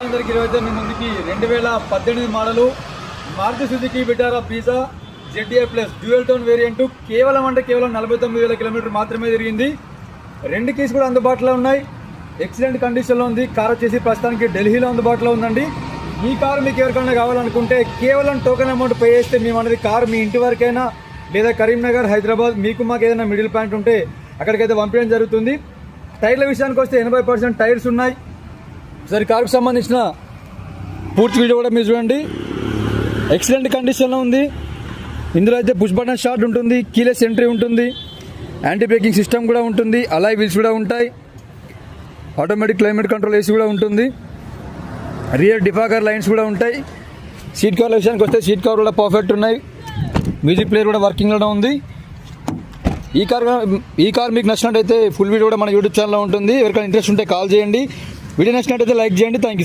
అందరికి ఈరోజు మీ ముందుకి 2018 model Maruti Suzuki Vitara Brezza ZDI plus dual tone variant కేవలం 49,000 కిలోమీటర్ మాత్రమే తిరిగింది. రెండు కీస్ కూడా అందుబాటులో ఉన్నాయి. ఎక్సలెంట్ కండిషన్లో ఉంది. కార్ వచ్చేసి ప్రస్తుతానికి ఢిల్లీలో అందుబాటులో ఉందండి. ఈ కారు మీకు ఎవరికైనా కావాలనుకుంటే కేవలం టోకెన్ అమౌంట్ పే చేస్తే మేము అనేది కారు మీ ఇంటి వరకైనా లేదా కరీంనగర్, హైదరాబాద్ మీకు మాకు ఏదైనా మిడిల్ పాయింట్ ఉంటే అక్కడికైతే పంపించడం జరుగుతుంది. టైర్ల విషయానికి వస్తే 80% టైర్స్ ఉన్నాయి. సరే, కారుకు సంబంధించిన పూర్తి వీడియో కూడా మీరు చూడండి. ఎక్సలెంట్ కండిషన్లో ఉంది. ఇందులో అయితే పుష్ బటన్ స్టార్ట్ ఉంటుంది, కీలెస్ ఎంట్రీ ఉంటుంది, యాంటీ బ్రేకింగ్ సిస్టమ్ కూడా ఉంటుంది, అలాయ్ వీల్స్ కూడా ఉంటాయి, ఆటోమేటిక్ క్లైమేట్ కంట్రోల్ ఏసీ కూడా ఉంటుంది, రియర్ డిఫాగర్ లైన్స్ కూడా ఉంటాయి. సీట్ కవర్ల విషయానికి వస్తే సీట్ కవర్ కూడా పర్ఫెక్ట్ ఉన్నాయి. మ్యూజిక్ ప్లేయర్ కూడా వర్కింగ్లో ఉంది. ఈ కార్ మీకు నచ్చినట్టయితే ఫుల్ వీడియో కూడా మన యూట్యూబ్ ఛానల్లో ఉంటుంది. ఎవరికైనా ఇంట్రెస్ట్ ఉంటే కాల్ చేయండి. వీడియో నచ్చినట్టయితే లైక్ చేయండి. Thank you.